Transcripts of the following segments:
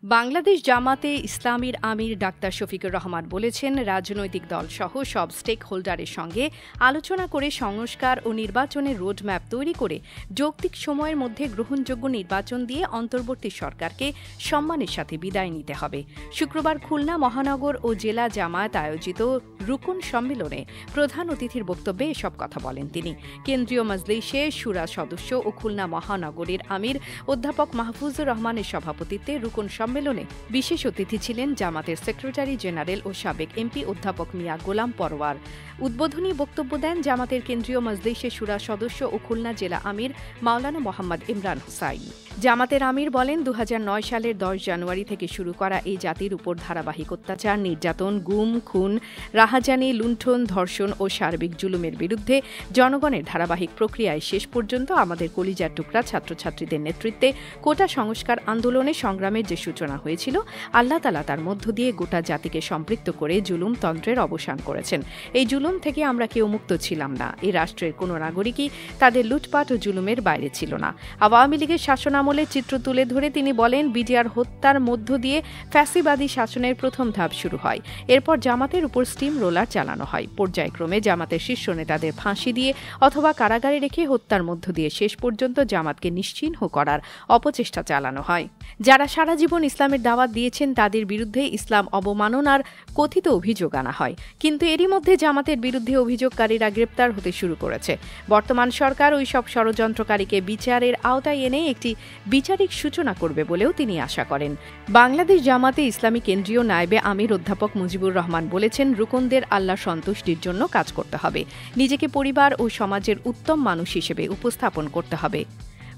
বাংলাদেশ জামাতে ইসলামীর আমির ডাক্তার শফিকুর রহমান বলেছেন, রাজনৈতিক দলসহ সব স্টেক হোল্ডারের সঙ্গে আলোচনা করে সংস্কার ও নির্বাচনের রোডম্যাপ তৈরি করে যৌক্তিক সময়ের মধ্যে গ্রহণযোগ্য নির্বাচন দিয়ে অন্তর্বর্তী সরকারকে সম্মানের সাথে বিদায় নিতে হবে। শুক্রবার খুলনা মহানগর ও জেলা জামায়াত আয়োজিত রুকন সম্মেলনে প্রধান অতিথির বক্তব্যে এসব কথা বলেন তিনি। কেন্দ্রীয় মজলিসে শুরা সদস্য ও খুলনা মহানগরীর আমির অধ্যাপক মাহফুজুর রহমানের সভাপতিত্বে রুকন সম্মেলনে বিশেষ অতিথি ছিলেন জামাতের সেক্রেটারি জেনারেল ও সাবেক এমপি অধ্যাপক মিয়া গোলাম পরওয়ার। উদ্বোধনী বক্তব্য দেন জামাতের কেন্দ্রীয় মজলিসে শুরা সদস্য ও খুলনা জেলা আমির মাওলানা মোহাম্মদ ইমরান হুসাইন। জামাতের আমির বলেন, ২০০৯ সালের ১০ জানুয়ারি থেকে শুরু করা এই জাতির উপর ধারাবাহিক অত্যাচার, নির্যাতন, গুম, খুন, রাহাজানি, লুণ্ঠন, ধর্ষণ ও সার্বিক জুলুমের বিরুদ্ধে জনগণের ধারাবাহিক প্রক্রিয়ায় শেষ পর্যন্ত আমাদের কলিজার টুকরা ছাত্রছাত্রীদের নেতৃত্বে কোটা সংস্কার আন্দোলনে সংগ্রামের যে সূচনা হয়েছিল, আল্লাহ তাআলা তার মধ্য দিয়ে গোটা জাতিকে সম্পৃক্ত করে জুলুমতন্ত্রের অবসান করেছেন। এই জুলুম থেকে আমরা কেউ মুক্ত ছিলাম না। এই রাষ্ট্রের কোনো নাগরিকই তাদের লুটপাট ও জুলুমের বাইরে ছিল না। আওয়ামী লীগের শাসনামলের চিত্র তুলে ধরে তিনি বলেন, বিডিআর হত্যার মধ্য দিয়ে ফ্যাসিবাদী শাসনের প্রথম ধাপ শুরু হয়। এরপর জামাতের উপর স্টিম রোলার চালানো হয়। পর্যায়ক্রমে জামাতের শীর্ষ নেতাদের ফাঁসি দিয়ে অথবা কারাগারে রেখে হত্যার মধ্য দিয়ে শেষ পর্যন্ত জামাতকে নিশ্চিহ্ন করার অপচেষ্টা চালানো হয়। যারা সারা জীবন ইসলামের দাওয়াত দিয়েছেন তাদের বিরুদ্ধে ইসলাম অবমাননার কথিত অভিযোগ আনা হয়। কিন্তু এরই মধ্যে জামাতের বিরুদ্ধে অভিযোগকারীরা গ্রেপ্তার হতে শুরু করেছে। বর্তমান সরকার ওই সব ষড়যন্ত্রকারীকে বিচারের আওতায় এনে একটি বিচারিক সূচনা করবে বলেও তিনি আশা করেন। বাংলাদেশ জামাতে ইসলামী কেন্দ্রীয় নায়েবে আমির অধ্যাপক মুজিবুর রহমান বলেছেন, রুকনদের আল্লাহ সন্তুষ্টির জন্য কাজ করতে হবে। নিজেকে পরিবার ও সমাজের উত্তম মানুষ হিসেবে উপস্থাপন করতে হবে।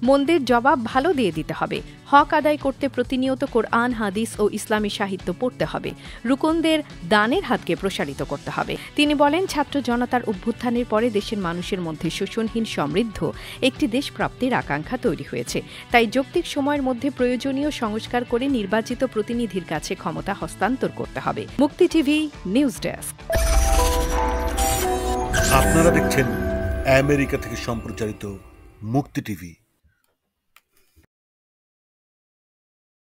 মন্দের জবাব ভালো দিয়ে দিতে হবে। হক আদায় করতে প্রতিনিয়ত কোরআন, হাদিস ও ইসলামী সাহিত্য পড়তে হবে। রুকনদের দানের হাতকে প্রসারিত করতে হবে। তিনি বলেন, ছাত্র জনতার অভ্যুত্থানের পরে দেশের মানুষের মধ্যে শোষণহীন সমৃদ্ধ একটি দেশ প্রাপ্তির আকাঙ্ক্ষা তৈরি হয়েছে। তাই যৌক্তিক সময়ের মধ্যে প্রয়োজনীয় সংস্কার করে নির্বাচিত প্রতিনিধির কাছে ক্ষমতা হস্তান্তর করতে হবে। মুক্তি টিভি নিউজ ডেস্ক। আপনারা দেখছেন আমেরিকা থেকে সম্প্রচারিত মুক্তি টিভি।